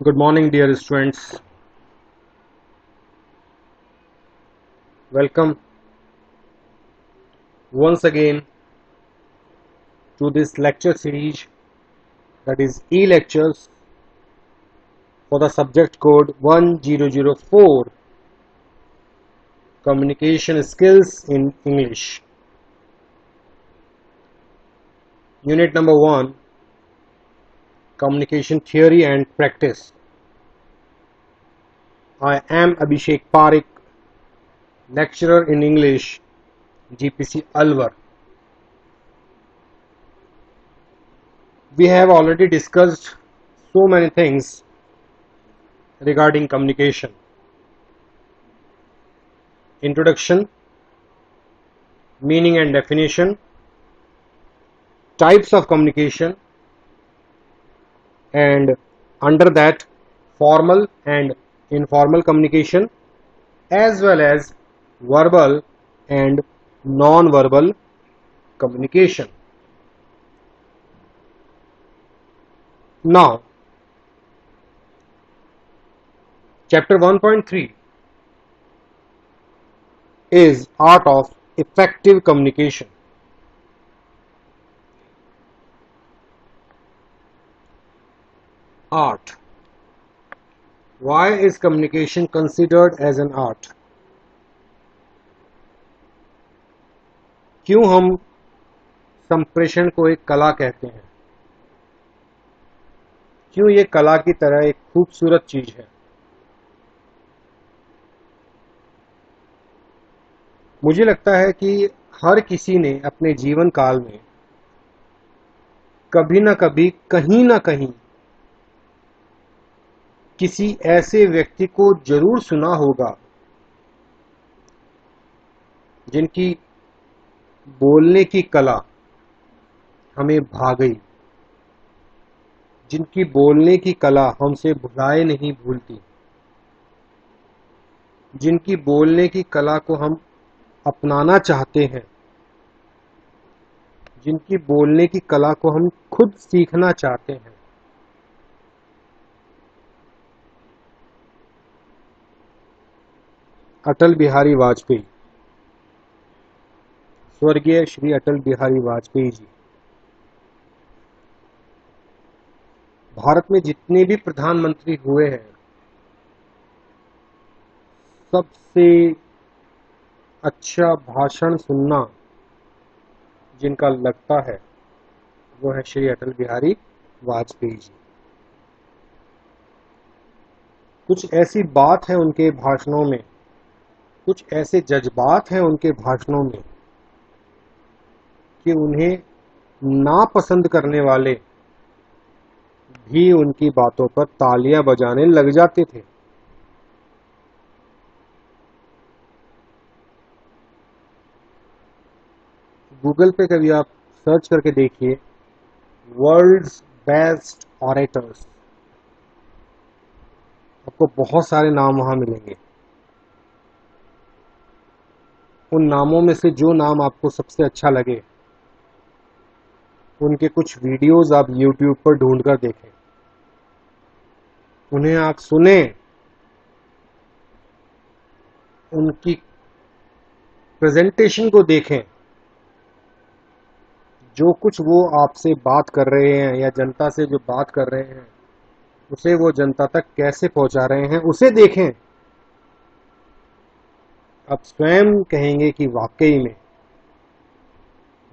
Good morning, dear students. Welcome once again to this lecture series, that is e-lectures for the subject code 1004, Communication Skills in English. Unit number 1, Communication Theory and Practice. I am Abhishek Parekh, lecturer in English, GPC Alwar. We have already discussed so many things regarding communication. Introduction, meaning and definition, types of communication, and under that formal and informal communication, as well as verbal and non-verbal communication. Now, chapter 1.3 is art of effective communication. Art. Why is communication considered as an art? क्यों हम संप्रेषण को एक कला कहते हैं? क्यों ये कला की तरह एक खूबसूरत चीज है? मुझे लगता है कि हर किसी ने अपने जीवन काल में कभी ना कभी, कहीं ना कहीं किसी ऐसे व्यक्ति को जरूर सुना होगा जिनकी बोलने की कला हमें भा गई, जिनकी बोलने की कला हमसे भुलाए नहीं भूलती, जिनकी बोलने की कला को हम अपनाना चाहते हैं, जिनकी बोलने की कला को हम खुद सीखना चाहते हैं। अटल बिहारी वाजपेयी, स्वर्गीय श्री अटल बिहारी वाजपेयी जी। भारत में जितने भी प्रधानमंत्री हुए हैं, सबसे अच्छा भाषण सुनना जिनका लगता है वो है श्री अटल बिहारी वाजपेयी जी। कुछ ऐसी बात है उनके भाषणों में, कुछ ऐसे जज्बात हैं उनके भाषणों में कि उन्हें नापसंद करने वाले भी उनकी बातों पर तालियां बजाने लग जाते थे। गूगल पे कभी आप सर्च करके देखिए वर्ल्ड्स बेस्ट ऑरेटर्स, आपको बहुत सारे नाम वहां मिलेंगे। उन नामों में से जो नाम आपको सबसे अच्छा लगे, उनके कुछ वीडियोस आप YouTube पर ढूंढ कर देखें, उन्हें आप सुने, उनकी प्रेजेंटेशन को देखें। जो कुछ वो आपसे बात कर रहे हैं या जनता से जो बात कर रहे हैं, उसे वो जनता तक कैसे पहुंचा रहे हैं, उसे देखें। आप स्वयं कहेंगे कि वाकई में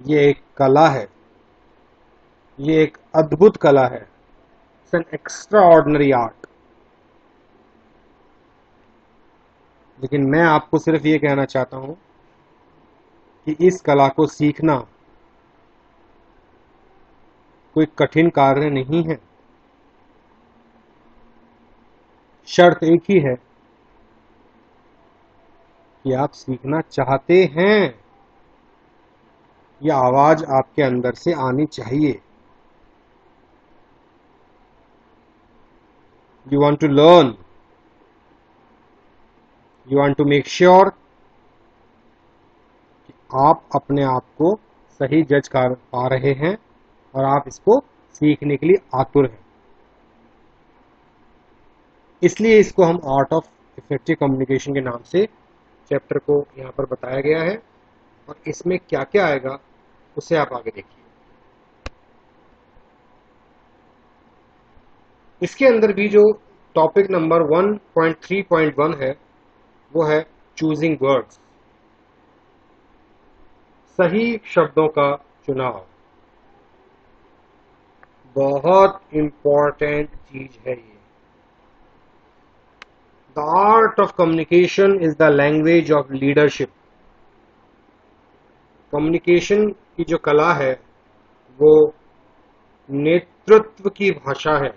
ये एक कला है, ये एक अद्भुत कला है। It's an extra ordinary art. लेकिन मैं आपको सिर्फ ये कहना चाहता हूं कि इस कला को सीखना कोई कठिन कार्य नहीं है। शर्त एक ही है कि आप सीखना चाहते हैं। यह आवाज आपके अंदर से आनी चाहिए। You want to learn, you want to make sure कि आप अपने आप को सही जज कर पा रहे हैं और आप इसको सीखने के लिए आतुर हैं। इसलिए इसको हम आर्ट ऑफ इफेक्टिव कम्युनिकेशन के नाम से चैप्टर को यहाँ पर बताया गया है। और इसमें क्या क्या आएगा उसे आप आगे देखिए। इसके अंदर भी जो टॉपिक नंबर 1.3.1 है वो है चूजिंग वर्ड्स, सही शब्दों का चुनाव। बहुत इंपॉर्टेंट चीज है ये। The art of communication is the language of leadership. Communication की जो कला है वो नेतृत्व की भाषा है,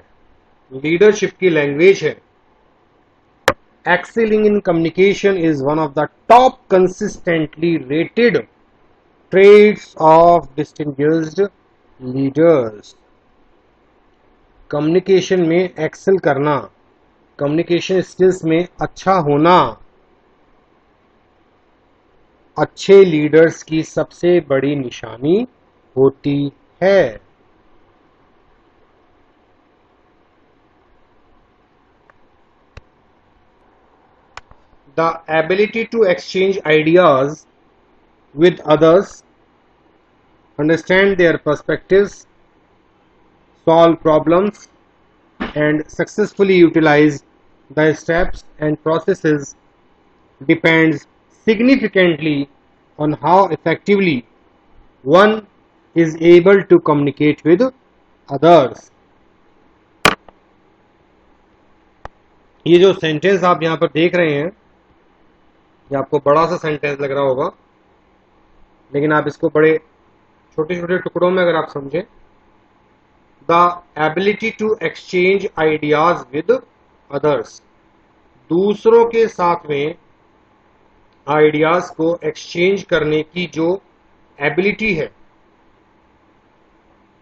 लीडरशिप की लैंग्वेज है। Excelling in communication is one of the top consistently rated traits of distinguished leaders. Communication में एक्सेल करना, कम्युनिकेशन स्किल्स में अच्छा होना अच्छे लीडर्स की सबसे बड़ी निशानी होती है। The ability to exchange ideas with others, understand their perspectives, solve problems, and successfully utilize the steps and processes depends significantly on how effectively one is able to communicate with others. ये जो sentence आप यहाँ पर देख रहे हैं, ये आपको बड़ा सा सेंटेंस लग रहा होगा, लेकिन आप इसको बड़े छोटे छोटे टुकड़ों में अगर आप समझें, the ability to exchange ideas with others, दूसरों के साथ में आइडियाज को एक्सचेंज करने की जो एबिलिटी है,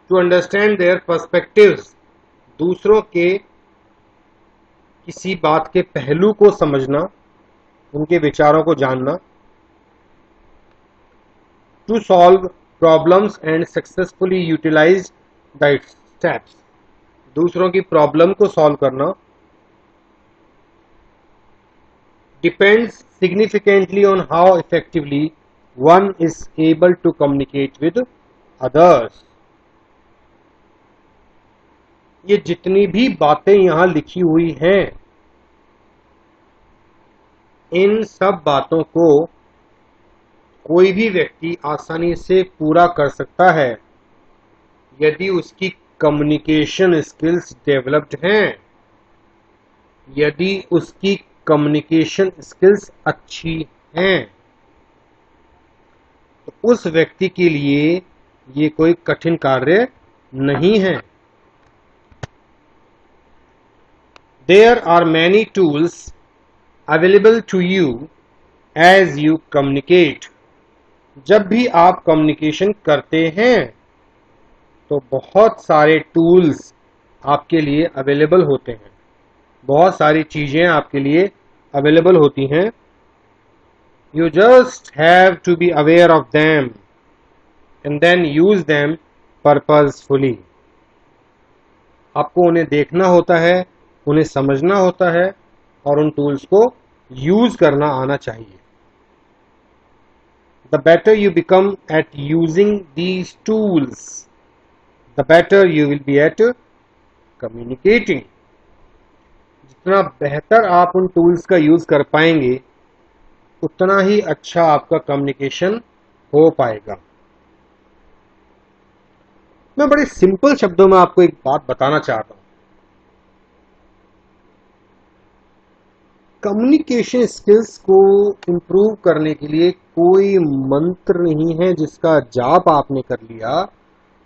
टू अंडरस्टैंड देयर पर्सपेक्टिव्स, दूसरों के किसी बात के पहलू को समझना, उनके विचारों को जानना, to solve problems and successfully utilise the steps, दूसरों की प्रॉब्लम को सॉल्व करना, depends significantly on how effectively one is able to communicate with others. ये जितनी भी बातें यहां लिखी हुई हैं, इन सब बातों को कोई भी व्यक्ति आसानी से पूरा कर सकता है यदि उसकी कम्युनिकेशन स्किल्स डेवलप्ड हैं, यदि उसकी कम्युनिकेशन स्किल्स अच्छी हैं, तो उस व्यक्ति के लिए ये कोई कठिन कार्य नहीं है। There are many tools available to you as you communicate. जब भी आप कम्युनिकेशन करते हैं तो बहुत सारे टूल्स आपके लिए अवेलेबल होते हैं, बहुत सारी चीजें आपके लिए अवेलेबल होती हैं। You just have to be aware of them and then use them purposefully. आपको उन्हें देखना होता है, उन्हें समझना होता है और उन टूल्स को यूज करना आना चाहिए। The better you become at using these tools, the better you will be at communicating. जितना बेहतर आप उन टूल्स का यूज कर पाएंगे उतना ही अच्छा आपका कम्युनिकेशन हो पाएगा। मैं बड़े सिंपल शब्दों में आपको एक बात बताना चाहता हूं। कम्युनिकेशन स्किल्स को इम्प्रूव करने के लिए कोई मंत्र नहीं है जिसका जाप आपने कर लिया,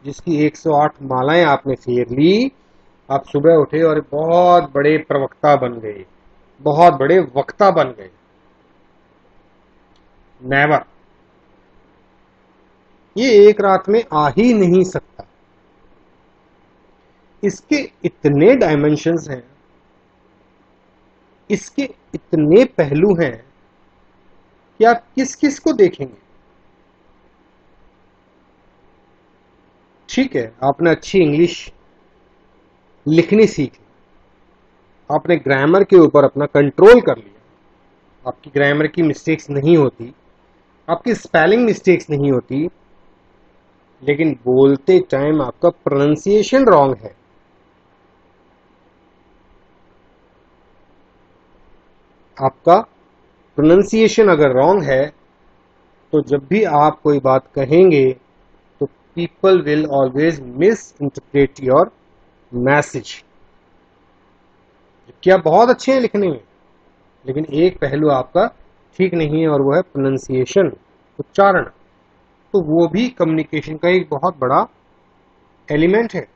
जिसकी 108 मालाएं आपने फेर ली, आप सुबह उठे और बहुत बड़े प्रवक्ता बन गए, बहुत बड़े वक्ता बन गए। नेवर। ये एक रात में आ ही नहीं सकता। इसके इतने डायमेंशंस हैं, इसके इतने पहलू हैं कि आप किस किस को देखेंगे। ठीक है, आपने अच्छी इंग्लिश लिखनी सीख ली, आपने ग्रामर के ऊपर अपना कंट्रोल कर लिया, आपकी ग्रामर की मिस्टेक्स नहीं होती, आपकी स्पेलिंग मिस्टेक्स नहीं होती, लेकिन बोलते टाइम आपका प्रोनाउंसिएशन रॉन्ग है, आपका प्रोनाउंसिएशन अगर रॉन्ग है तो जब भी आप कोई बात कहेंगे तो people will always miss interpret your message. जबकि आप बहुत अच्छे हैं लिखने में, लेकिन एक पहलू आपका ठीक नहीं है और वो है प्रोनाउंसिएशन, उच्चारण। तो वो भी कम्युनिकेशन का एक बहुत बड़ा एलिमेंट है।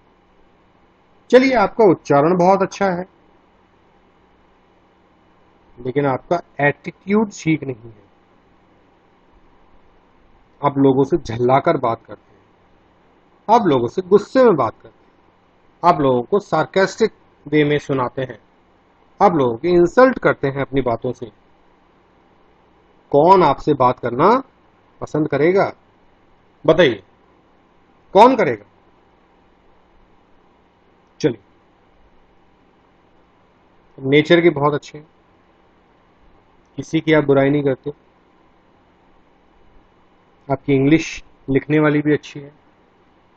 चलिए, आपका उच्चारण बहुत अच्छा है, लेकिन आपका एटीट्यूड ठीक नहीं है। आप लोगों से झल्लाकर बात करते हैं, आप लोगों से गुस्से में बात करते हैं, आप लोगों को सार्केस्टिक वे में सुनाते हैं, आप लोगों की इंसल्ट करते हैं अपनी बातों से। कौन आपसे बात करना पसंद करेगा? बताइए, कौन करेगा? चलिए, नेचर के बहुत अच्छे हैं, किसी की आप बुराई नहीं करते, आपकी इंग्लिश लिखने वाली भी अच्छी है,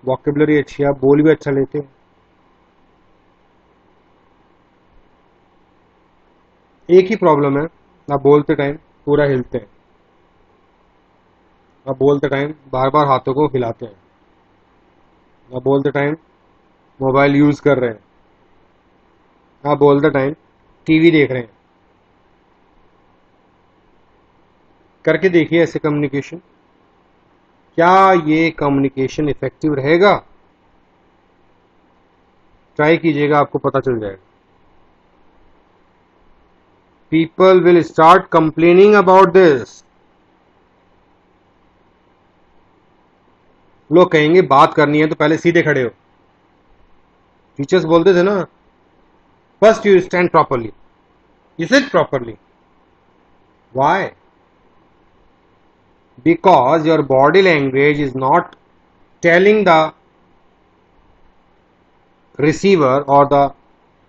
वोकेबुलरी अच्छी है, आप बोल भी अच्छा लेते हैं। एक ही प्रॉब्लम है, आप बोलते टाइम पूरा हिलते हैं, आप बोलते टाइम बार बार हाथों को हिलाते हैं, आप बोलते टाइम मोबाइल यूज कर रहे हैं, आप बोलते टाइम टीवी देख रहे हैं। करके देखिए ऐसे कम्युनिकेशन, क्या ये कम्युनिकेशन इफेक्टिव रहेगा? ट्राई कीजिएगा, आपको पता चल जाएगा। People will start complaining about this. लोग कहेंगे बात करनी है तो पहले सीधे खड़े हो। टीचर्स बोलते थे ना, first you stand properly, you sit properly. Why? Because your body language is not telling the receiver or the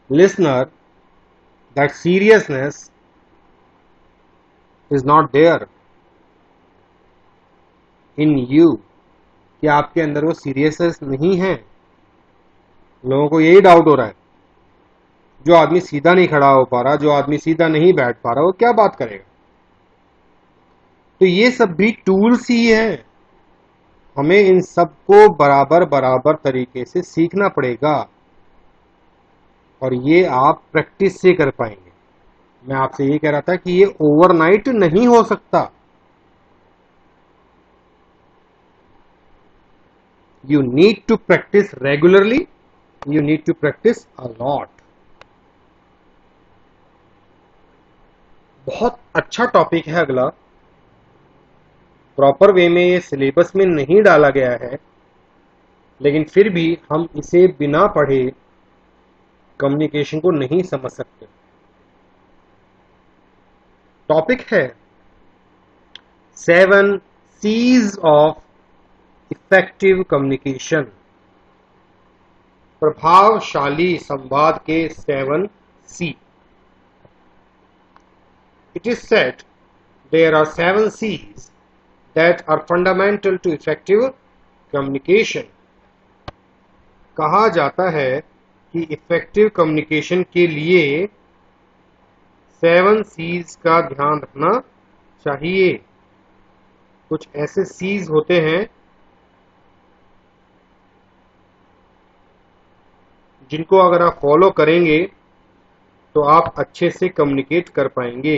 listener that seriousness is not there in you, कि आपके अंदर वो सीरियसनेस नहीं है। लोगों को यही डाउट हो रहा है, जो आदमी सीधा नहीं खड़ा हो पा रहा, जो आदमी सीधा नहीं बैठ पा रहा, वो क्या बात करेगा? तो ये सब भी टूल्स ही है, हमें इन सबको बराबर बराबर तरीके से सीखना पड़ेगा, और ये आप प्रैक्टिस से कर पाएंगे। मैं आपसे ये कह रहा था कि ये ओवरनाइट नहीं हो सकता। You need to practise regularly, you need to practise a lot. बहुत अच्छा टॉपिक है अगला, प्रॉपर वे में ये सिलेबस में नहीं डाला गया है, लेकिन फिर भी हम इसे बिना पढ़े कम्युनिकेशन को नहीं समझ सकते। टॉपिक है 7 C's ऑफ इफेक्टिव कम्युनिकेशन। प्रभावशाली संवाद के 7 C। It is said there are 7 C's that are fundamental to effective communication। कहा जाता है कि इफेक्टिव कम्युनिकेशन के लिए 7 C's का ध्यान रखना चाहिए। कुछ ऐसे C's होते हैं जिनको अगर आप फॉलो करेंगे तो आप अच्छे से कम्युनिकेट कर पाएंगे।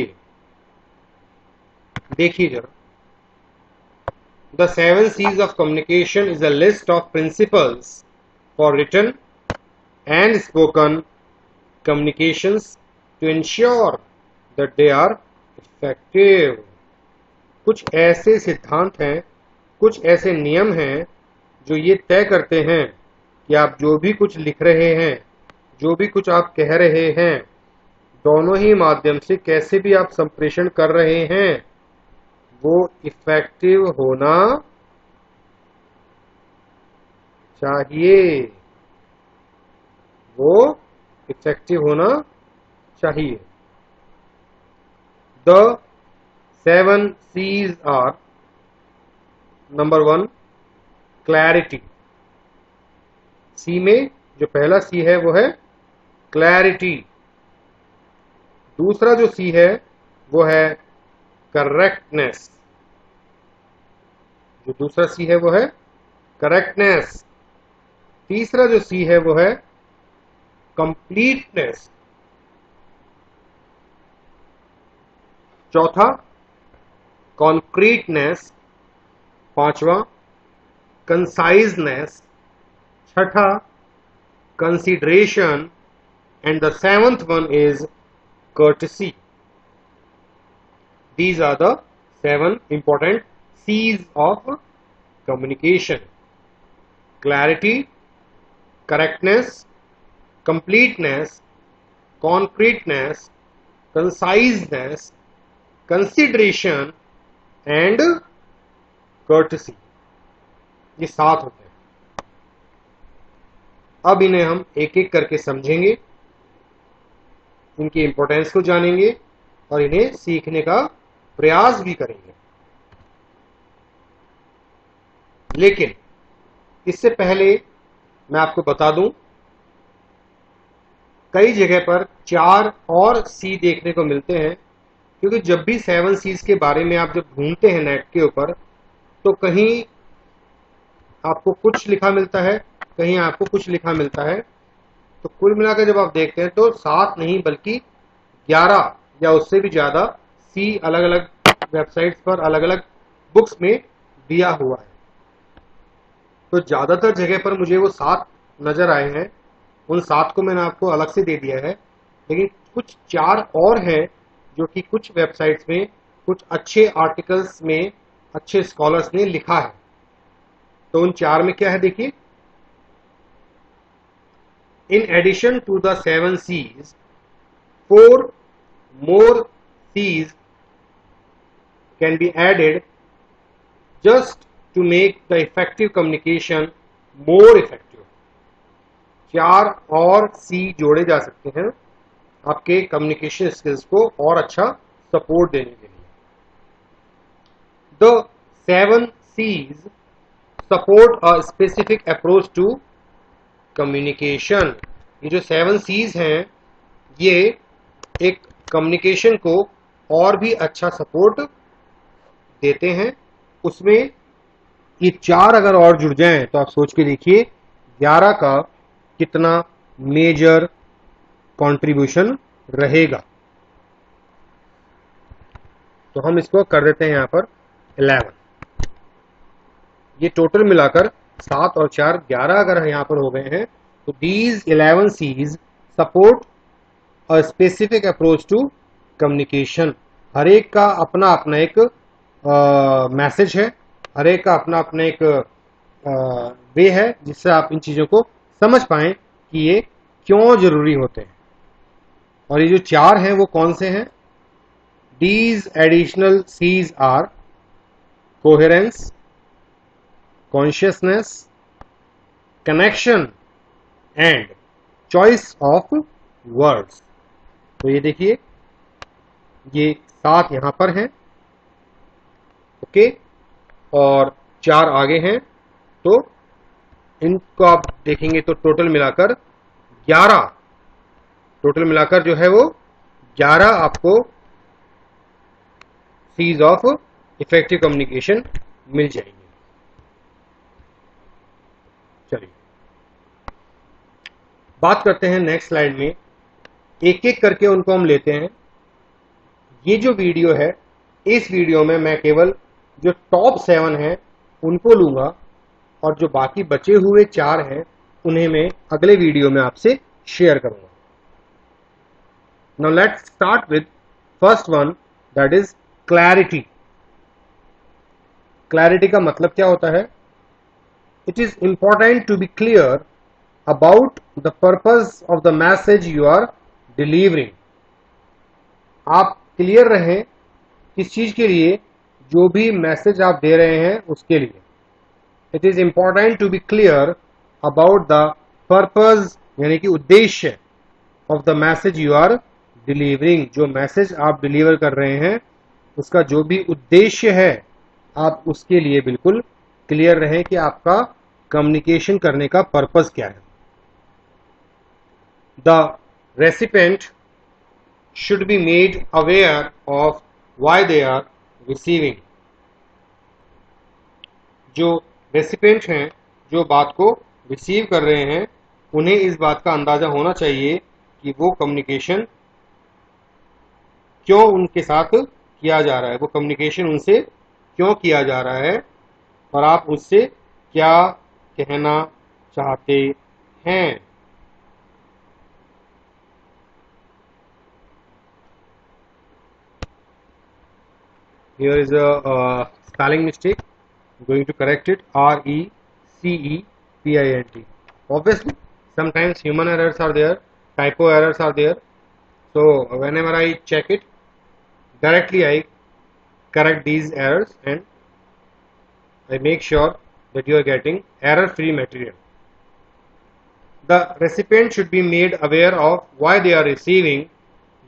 देखिए जरा, The 7 C's of communication is a list of principles for written and spoken communications to ensure that they are effective। कुछ ऐसे सिद्धांत हैं, कुछ ऐसे नियम हैं जो ये तय करते हैं कि आप जो भी कुछ लिख रहे हैं, जो भी कुछ आप कह रहे हैं, दोनों ही माध्यम से कैसे भी आप संप्रेषण कर रहे हैं, वो इफेक्टिव होना चाहिए, वो इफेक्टिव होना चाहिए। The 7 C's are, number 1 clarity. C में जो पहला सी है वो है क्लैरिटी। दूसरा जो सी है वो है करेक्टनेस। जो दूसरा सी है वो है करेक्टनेस। तीसरा जो सी है वो है कंप्लीटनेस। चौथा कॉन्क्रीटनेस। पांचवा कंसाइजनेस। छठा consideration. And the 7th one is courtesy. These are the 7 important C's of communication: clarity, correctness, completeness, concreteness, conciseness, consideration and courtesy. ये 7 होते हैं। अब इन्हें हम एक एक करके समझेंगे, इनकी इंपॉर्टेंस को जानेंगे और इन्हें सीखने का प्रयास भी करेंगे। लेकिन इससे पहले मैं आपको बता दूं, कई जगह पर 4 और सी देखने को मिलते हैं, क्योंकि जब भी 7 C's के बारे में आप जब ढूंढते हैं नेट के ऊपर, तो कहीं आपको कुछ लिखा मिलता है, कहीं आपको कुछ लिखा मिलता है। तो कुल मिलाकर जब आप देखते हैं तो 7 नहीं बल्कि 11 या उससे भी ज्यादा सी अलग अलग वेबसाइट्स पर अलग अलग बुक्स में दिया हुआ है। तो ज्यादातर जगह पर मुझे वो 7 नजर आए हैं, उन 7 को मैंने आपको अलग से दे दिया है। लेकिन कुछ 4 और हैं जो कि कुछ वेबसाइट्स में, कुछ अच्छे आर्टिकल्स में अच्छे स्कॉलर्स ने लिखा है। तो उन 4 में क्या है देखिए। In addition to the 7 C's, 4 more C's can be added just to make the effective communication more effective. 4 और C जोड़े जा सकते हैं आपके कम्युनिकेशन स्किल्स को और अच्छा सपोर्ट देने के लिए। The 7 C's support a specific approach to communication. ये जो 7 C's हैं, ये एक कम्युनिकेशन को और भी अच्छा सपोर्ट देते हैं। उसमें ये 4 अगर और जुड़ जाएं तो आप सोच के देखिए 11 का कितना मेजर कंट्रीब्यूशन रहेगा। तो हम इसको कर देते हैं यहां पर 11। ये टोटल मिलाकर 7 और 4 11 अगर यहां पर हो गए हैं, तो these 11 C's support a specific approach to communication. हर एक का अपना अपना एक मैसेज है, हर एक का अपना अपना एक वे है जिससे आप इन चीजों को समझ पाएं कि ये क्यों जरूरी होते हैं। और ये जो 4 हैं वो कौन से हैं? These additional C's are coherence, consciousness, connection and choice of words. तो ये देखिए ये 7 यहां पर हैं, ओके, और 4 आगे हैं। तो इनको आप देखेंगे तो टोटल मिलाकर 11, टोटल मिलाकर जो है वो 11 आपको C's ऑफ इफेक्टिव कम्युनिकेशन मिल जाएंगे। चलिए बात करते हैं नेक्स्ट स्लाइड में, एक एक करके उनको हम लेते हैं। ये जो वीडियो है, इस वीडियो में मैं केवल जो टॉप 7 हैं उनको लूंगा और जो बाकी बचे हुए 4 हैं उन्हें मैं अगले वीडियो में आपसे शेयर करूंगा। Now let's start with first one, that is clarity. Clarity का मतलब क्या होता है? It is important to be clear about the purpose of the message you are delivering. आप क्लियर रहें किस चीज के लिए, जो भी मैसेज आप दे रहे हैं उसके लिए। It is important to be clear about the purpose, यानी कि उद्देश्य, of the message you are delivering, जो मैसेज आप डिलीवर कर रहे हैं उसका जो भी उद्देश्य है आप उसके लिए बिल्कुल क्लियर रहें कि आपका कम्युनिकेशन करने का पर्पस क्या है। The recipient should be made aware of why they are receiving। जो रेसिपेंट हैं, जो बात को रिसीव कर रहे हैं, उन्हें इस बात का अंदाजा होना चाहिए कि वो कम्युनिकेशन क्यों उनके साथ किया जा रहा है, वो कम्युनिकेशन उनसे क्यों किया जा रहा है और आप उससे क्या कहना चाहते हैं। Here is a spelling mistake. I'm going to correct it. RECEPINT. Obviously, sometimes human errors are there, typo errors are there. So whenever I check it, directly I correct these errors and I make sure that you are getting error-free material. The recipient should be made aware of why they are receiving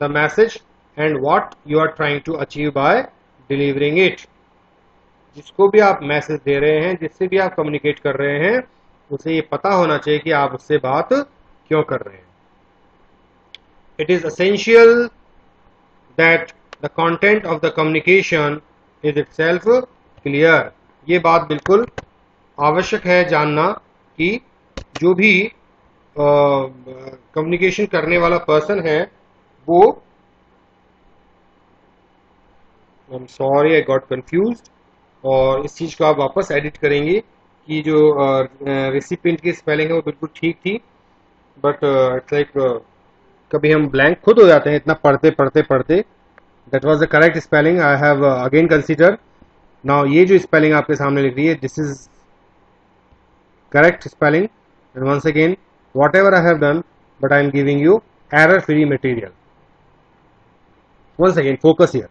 the message and what you are trying to achieve by delivering it। जिसको भी आप message दे रहे हैं, जिससे भी आप communicate कर रहे हैं, उसे ये पता होना चाहिए कि आप उससे बात क्यों कर रहे हैं। It is essential that the content of the communication is itself clear. ये बात बिल्कुल आवश्यक है जानना कि जो भी कम्युनिकेशन करने वाला पर्सन है वो, I am sorry I got confused, और इस चीज को आप वापस एडिट करेंगे कि जो रेसिपिएंट की स्पेलिंग है वो बिल्कुल ठीक थी, बट इट्स लाइक कभी हम ब्लैंक खुद हो जाते हैं इतना पढ़ते पढ़ते पढ़ते। That was the correct spelling, I have again consider. Now ये जो स्पेलिंग आपके सामने लिख रही है, this is correct spelling, and once again whatever I have done, but I am giving you error free material. Once again focus here.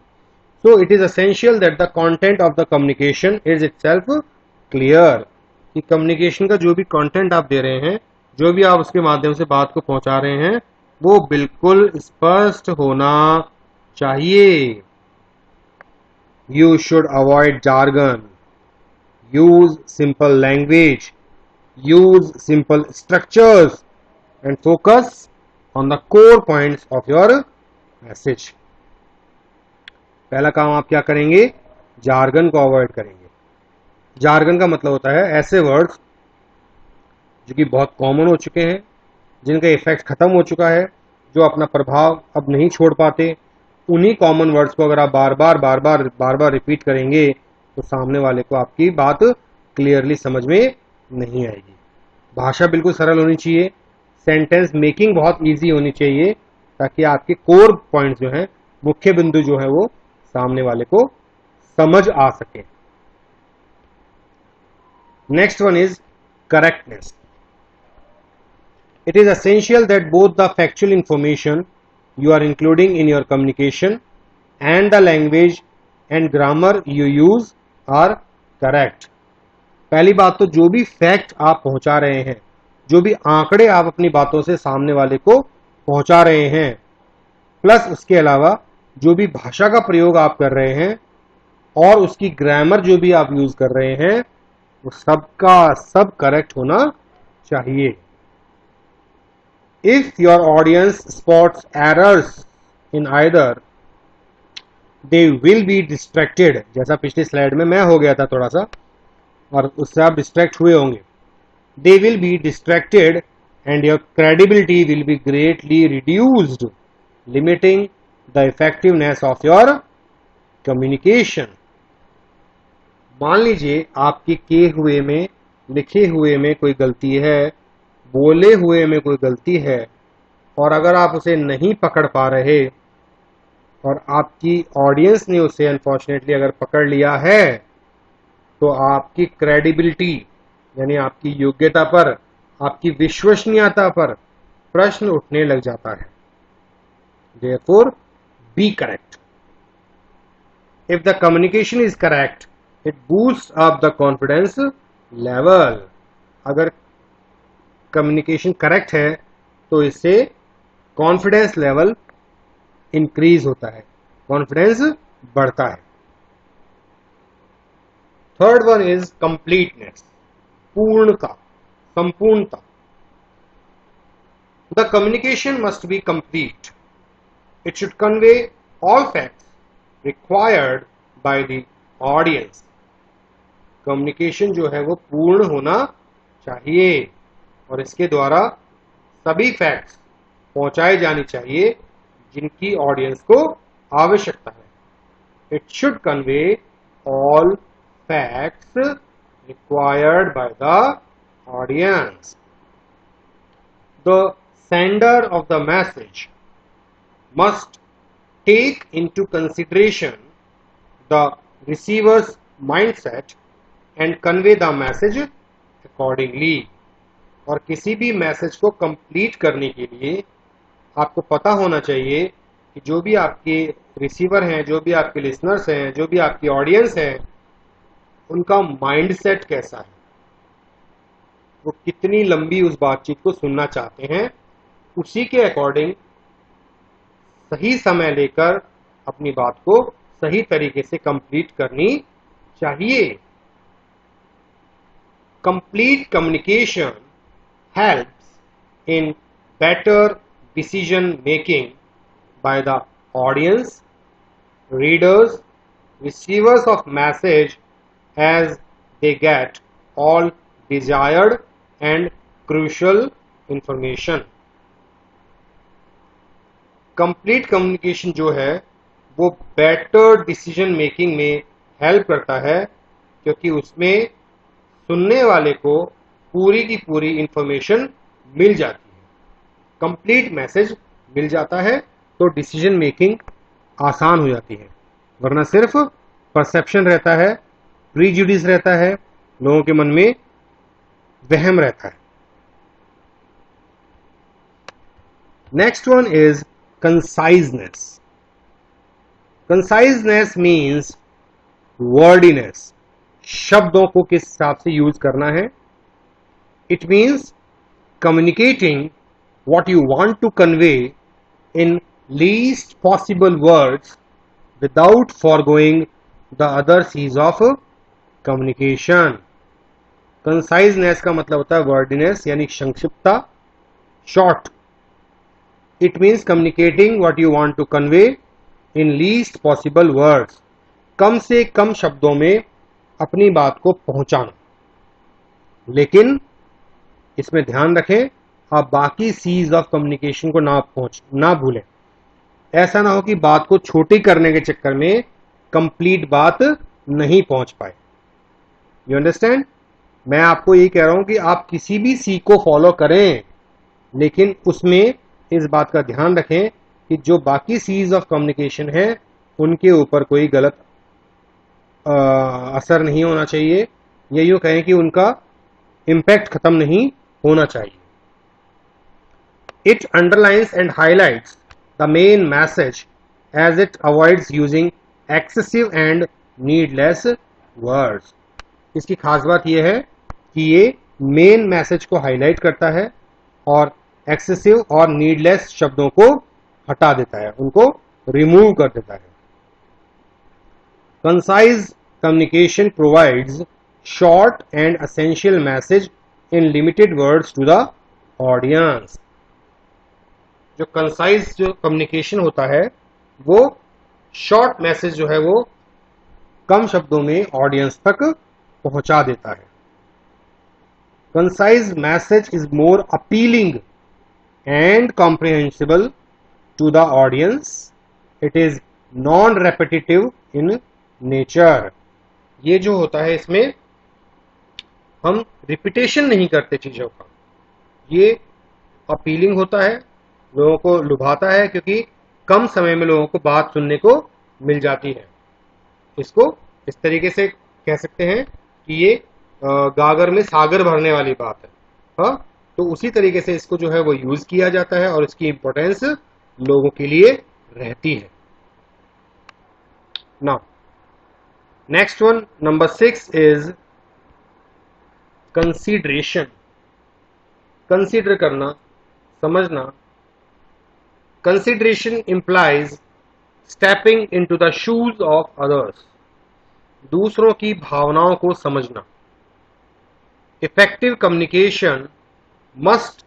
So it is essential that the content of the communication is itself clear। कि communication का जो भी content आप दे रहे हैं, जो भी आप उसके माध्यम से बात को पहुंचा रहे हैं, वो बिल्कुल स्पष्ट होना चाहिए। You should avoid jargon, use simple language, use simple structures and focus on the core points of your message। पहला काम आप क्या करेंगे, जार्गन को अवॉइड करेंगे। जार्गन का मतलब होता है ऐसे वर्ड्स जो कि बहुत कॉमन हो चुके हैं, जिनका इफेक्ट खत्म हो चुका है, जो अपना प्रभाव अब नहीं छोड़ पाते। उन्हीं कॉमन वर्ड्स को अगर आप बार बार रिपीट करेंगे तो सामने वाले को आपकी बात क्लियरली समझ में नहीं आएगी। भाषा बिल्कुल सरल होनी चाहिए, सेंटेंस मेकिंग बहुत ईजी होनी चाहिए, ताकि आपके कोर पॉइंट जो हैं, मुख्य बिंदु जो है, वो सामने वाले को समझ आ सके। Next one is correctness. It is essential that both the factual information you are including in your communication and the language and grammar you use are correct। पहली बात तो जो भी फैक्ट आप पहुंचा रहे हैं, जो भी आंकड़े आप अपनी बातों से सामने वाले को पहुंचा रहे हैं, प्लस उसके अलावा जो भी भाषा का प्रयोग आप कर रहे हैं और उसकी ग्रामर जो भी आप यूज कर रहे हैं, वो सबका सब करेक्ट होना चाहिए। If your audience spots errors in either, they will be distracted। जैसा पिछली स्लाइड में मैं हो गया था थोड़ा सा, और उससे आप डिस्ट्रैक्ट हुए होंगे। They will be distracted and your credibility will be greatly reduced, limiting the effectiveness of your communication। मान लीजिए आपके किए हुए में, लिखे हुए में कोई गलती है, बोले हुए में कोई गलती है, और अगर आप उसे नहीं पकड़ पा रहे और आपकी ऑडियंस ने उसे अनफॉर्चुनेटली अगर पकड़ लिया है, तो आपकी क्रेडिबिलिटी यानी आपकी योग्यता पर, आपकी विश्वसनीयता पर प्रश्न उठने लग जाता है। Therefore, be correct। If the communication is correct, it boosts up the confidence level। अगर कम्युनिकेशन करेक्ट है तो इससे कॉन्फिडेंस लेवल इंक्रीज होता है, कॉन्फिडेंस बढ़ता है। थर्ड वन इज कंप्लीटनेस, पूर्णता, संपूर्णता। The communication must be complete, it should convey all facts required by the audience. Communication जो है वो पूर्ण होना चाहिए और इसके द्वारा सभी फैक्ट्स पहुंचाए जानी चाहिए जिनकी ऑडियंस को आवश्यकता है। It should convey all facts required by the audience. The sender of the message must take into consideration the receiver's mindset and convey the message accordingly. और किसी भी मैसेज को कंप्लीट करने के लिए आपको पता होना चाहिए कि जो भी आपके रिसीवर हैं, जो भी आपके लिसनर्स हैं, जो भी आपकी ऑडियंस है, उनका माइंडसेट कैसा है, वो कितनी लंबी उस बातचीत को सुनना चाहते हैं, उसी के अकॉर्डिंग सही समय लेकर अपनी बात को सही तरीके से कंप्लीट करनी चाहिए। Complete communication helps in better decision making by the audience, readers, receivers of message as they get all desired and crucial information. Complete communication जो है वो better decision making में help करता है, क्योंकि उसमें सुनने वाले को पूरी की पूरी इंफॉर्मेशन मिल जाती है, कंप्लीट मैसेज मिल जाता है, तो डिसीजन मेकिंग आसान हो जाती है। वरना सिर्फ परसेप्शन रहता है, प्रीजुडिस रहता है, लोगों के मन में वहम रहता है। Next one is conciseness. Conciseness means wordiness, शब्दों को किस हिसाब से यूज करना है। It means communicating what you want to convey in least possible words without foregoing the other C's of communication. Conciseness का मतलब होता है wordiness यानी संक्षिप्तता, short. It means communicating what you want to convey in least possible words. कम से कम शब्दों में अपनी बात को पहुंचाना, लेकिन इसमें ध्यान रखें आप बाकी सीज ऑफ कम्युनिकेशन को ना भूलें। ऐसा ना हो कि बात को छोटी करने के चक्कर में कंप्लीट बात नहीं पहुंच पाए। You understand? मैं आपको यही कह रहा हूं कि आप किसी भी सी को फॉलो करें, लेकिन उसमें इस बात का ध्यान रखें कि जो बाकी सीज ऑफ कम्युनिकेशन है उनके ऊपर कोई गलत असर नहीं होना चाहिए, या यूं कहें कि उनका इम्पैक्ट खत्म नहीं होना चाहिए। It underlines and highlights the main message as it avoids using excessive and needless words. इसकी खास बात यह है कि ये मेन मैसेज को हाईलाइट करता है और एक्सेसिव और नीडलेस शब्दों को हटा देता है, उनको रिमूव कर देता है। Concise communication provides short and essential message in limited words to the audience. जो कंसाइज जो कम्युनिकेशन होता है वो शॉर्ट मैसेज जो है वो कम शब्दों में ऑडियंस तक पहुंचा देता है। Concise message is more appealing and comprehensible to the audience. It is non repetitive in nature. ये जो होता है इसमें हम रिपीटेशन नहीं करते चीजों का, ये अपीलिंग होता है, लोगों को लुभाता है, क्योंकि कम समय में लोगों को बात सुनने को मिल जाती है। इसको इस तरीके से कह सकते हैं कि ये गागर में सागर भरने वाली बात है। हाँ, तो उसी तरीके से इसको जो है वो यूज किया जाता है और इसकी इंपॉर्टेंस लोगों के लिए रहती है। Now next one, number 6 is consideration. Consider करना, समझना। Consideration implies stepping into the shoes of others. दूसरों की भावनाओं को समझना. Effective communication must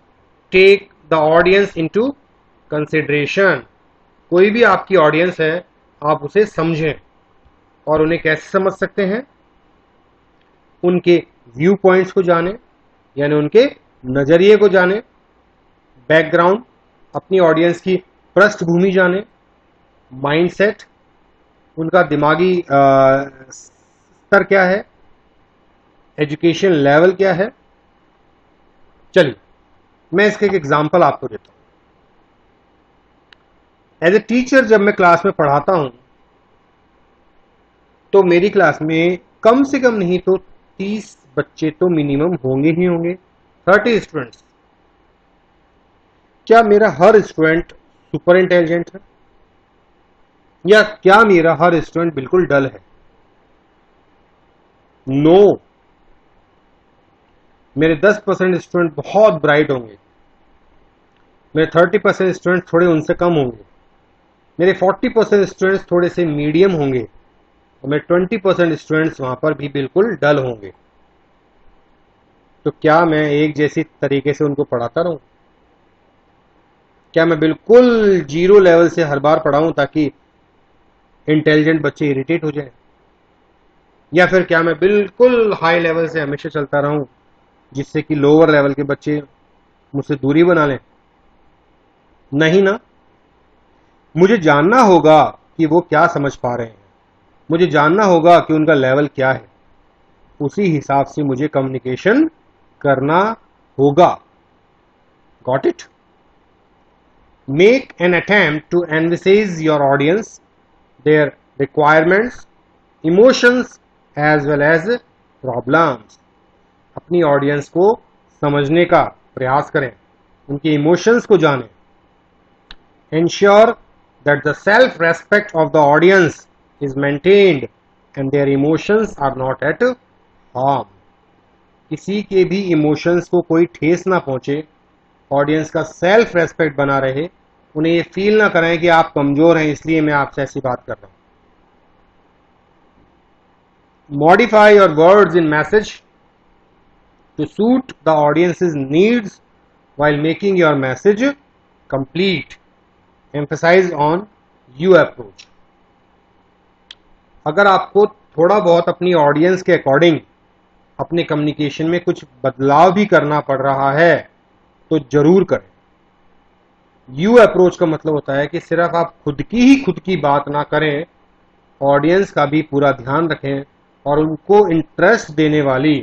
take the audience into consideration. कोई भी आपकी ऑडियंस है, आप उसे समझें. और उन्हें कैसे समझ सकते हैं? उनके व्यू पॉइंट्स को जाने, यानी उनके नजरिए को जाने, बैकग्राउंड, अपनी ऑडियंस की पृष्ठभूमि जाने, माइंडसेट, उनका दिमागी स्तर क्या है, एजुकेशन लेवल क्या है. चलिए मैं इसका एक एग्जांपल आपको देता हूं. एज ए टीचर जब मैं क्लास में पढ़ाता हूं तो मेरी क्लास में कम से कम नहीं तो 30 बच्चे तो मिनिमम होंगे ही होंगे, 30 स्टूडेंट्स. क्या मेरा हर स्टूडेंट सुपर इंटेलिजेंट है, या क्या मेरा हर स्टूडेंट बिल्कुल डल है? नो. मेरे 10% स्टूडेंट बहुत ब्राइट होंगे, मेरे 30% स्टूडेंट थोड़े उनसे कम होंगे, मेरे 40% स्टूडेंट्स थोड़े से मीडियम होंगे, और मेरे 20% स्टूडेंट्स वहां पर भी बिल्कुल डल होंगे. तो क्या मैं एक जैसी तरीके से उनको पढ़ाता रहूं? क्या मैं बिल्कुल जीरो लेवल से हर बार पढ़ाऊं ताकि इंटेलिजेंट बच्चे इरिटेट हो जाए? या फिर क्या मैं बिल्कुल हाई लेवल से हमेशा चलता रहूं जिससे कि लोअर लेवल के बच्चे मुझसे दूरी बना लें? नहीं ना. मुझे जानना होगा कि वो क्या समझ पा रहे हैं, मुझे जानना होगा कि उनका लेवल क्या है. उसी हिसाब से मुझे कम्युनिकेशन करना होगा. Got it? Make an attempt to envisage your audience, their requirements, emotions as well as problems. अपनी ऑडियंस को समझने का प्रयास करें, उनके इमोशंस को जानें. Ensure that the self-respect of the audience is maintained and their emotions are not at harm. किसी के भी इमोशंस को कोई ठेस ना पहुंचे, ऑडियंस का सेल्फ रेस्पेक्ट बना रहे, उन्हें ये फील ना कराएं कि आप कमजोर हैं इसलिए मैं आपसे ऐसी बात कर रहा हूं. Modify your words in message to suit the audience's needs while making your message complete. Emphasize on you approach. अगर आपको थोड़ा बहुत अपनी ऑडियंस के अकॉर्डिंग अपने कम्युनिकेशन में कुछ बदलाव भी करना पड़ रहा है तो जरूर करें. यू अप्रोच का मतलब होता है कि सिर्फ आप खुद की बात ना करें, ऑडियंस का भी पूरा ध्यान रखें और उनको इंटरेस्ट देने वाली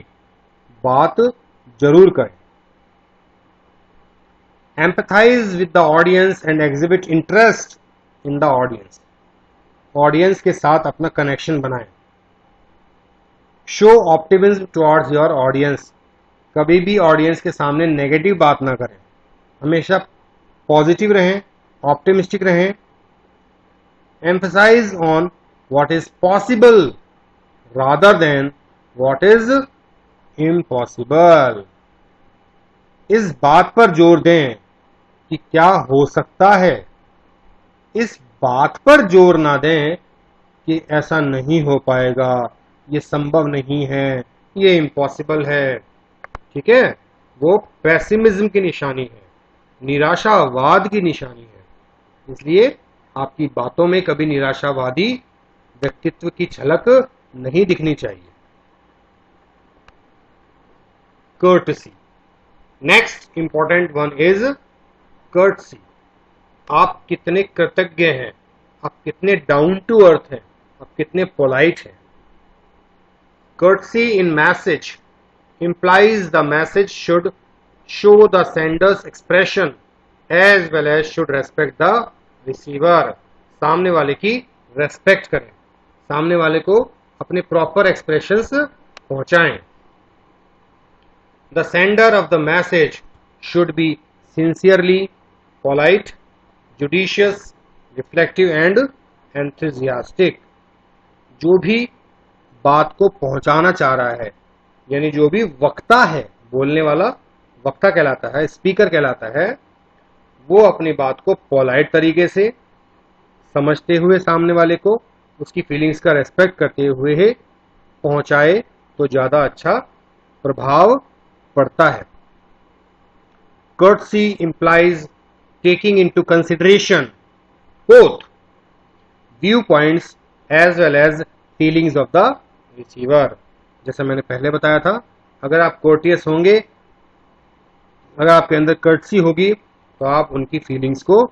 बात जरूर करें. Empathize with the audience and exhibit interest in the audience. Audience के साथ अपना कनेक्शन बनाएं. Show optimism towards your audience. कभी भी ऑडियंस के सामने नेगेटिव बात ना करें, हमेशा पॉजिटिव रहें, ऑप्टिमिस्टिक रहें. Emphasize on what is possible rather than what is impossible. इस बात पर जोर दें कि क्या हो सकता है, इस बात पर जोर ना दें कि ऐसा नहीं हो पाएगा, ये संभव नहीं है, ये इम्पॉसिबल है. ठीक है? वो पेसिमिज्म की निशानी है, निराशावाद की निशानी है. इसलिए आपकी बातों में कभी निराशावादी व्यक्तित्व की झलक नहीं दिखनी चाहिए. courtesy. Next important one is courtesy. आप कितने कृतज्ञ हैं, आप कितने डाउन टू अर्थ हैं, आप कितने पोलाइट हैं. Courtesy in message implies the message should show the sender's expression as well as should respect the receiver. सामने वाले की रेस्पेक्ट करें, सामने वाले को अपने प्रॉपर एक्सप्रेशंस पहुंचाएं. The sender of the message should be sincerely polite, judicious, reflective and enthusiastic. जो भी बात को पहुंचाना चाह रहा है, यानी जो भी वक्ता है, बोलने वाला वक्ता कहलाता है, स्पीकर कहलाता है, वो अपनी बात को पोलाइट तरीके से समझते हुए सामने वाले को उसकी फीलिंग्स का रेस्पेक्ट करते हुए ही पहुंचाए तो ज़्यादा अच्छा प्रभाव पड़ता है। Courtesy implies taking into consideration both viewpoints as well as feelings of the receiver। जैसा मैंने पहले बताया था, अगर आप कोर्टियस होंगे, अगर आपके अंदर कर्टसी होगी, तो आप उनकी फीलिंग्स को,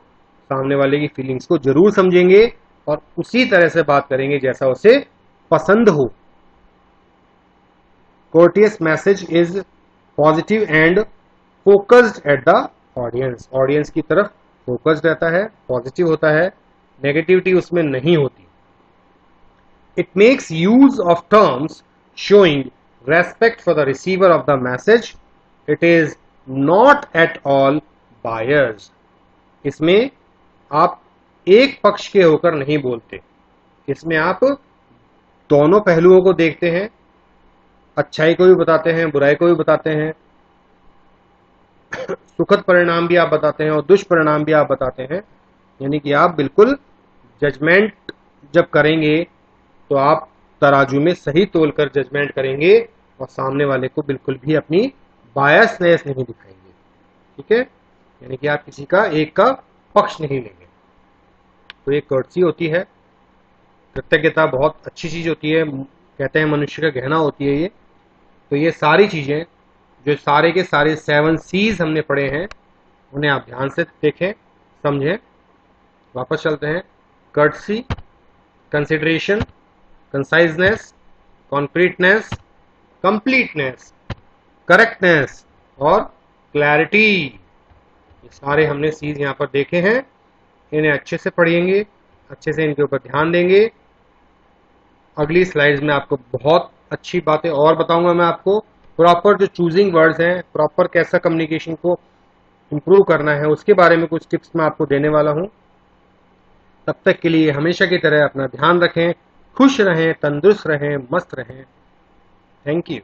सामने वाले की फीलिंग्स को जरूर समझेंगे और उसी तरह से बात करेंगे जैसा उसे पसंद हो। Courteous message is positive and focused at the audience. Audience की तरफ फोकस्ड रहता है, पॉजिटिव होता है, नेगेटिविटी उसमें नहीं होती। It makes use of terms showing respect for the receiver of the message. It is not at all biased। इसमें आप एक पक्ष के होकर नहीं बोलते, इसमें आप दोनों पहलुओं को देखते हैं, अच्छाई को भी बताते हैं, बुराई को भी बताते हैं, सुखद परिणाम भी आप बताते हैं और दुष्परिणाम भी आप बताते हैं। यानी कि आप बिल्कुल जजमेंट जब करेंगे तो आप तराजू में सही तोलकर जजमेंट करेंगे और सामने वाले को बिल्कुल भी अपनी बायसनेस नहीं दिखाएंगे। ठीक है, यानी कि आप किसी का एक का पक्ष नहीं लेंगे। तो ये कर्टसी होती है। कृतज्ञता बहुत अच्छी चीज होती है, कहते हैं मनुष्य का गहना होती है ये। तो ये सारी चीजें जो सारे के सारे 7 C's हमने पढ़े हैं, उन्हें आप ध्यान से देखें, समझें। वापस चलते हैं। Courtesy, consideration, conciseness, concreteness, completeness, correctness और clarity, ये सारे हमने चीज यहाँ पर देखे हैं। इन्हें अच्छे से पढ़ेंगे, अच्छे से इनके ऊपर ध्यान देंगे। अगली स्लाइड्स में आपको बहुत अच्छी बातें और बताऊंगा मैं आपको। प्रॉपर जो चूजिंग वर्ड्स हैं, प्रॉपर कैसा कम्युनिकेशन को इम्प्रूव करना है, उसके बारे में कुछ टिप्स मैं आपको देने वाला हूँ। तब तक के लिए हमेशा की तरह अपना ध्यान रखें, खुश रहें, तंदुरुस्त रहें, मस्त रहें। Thank you.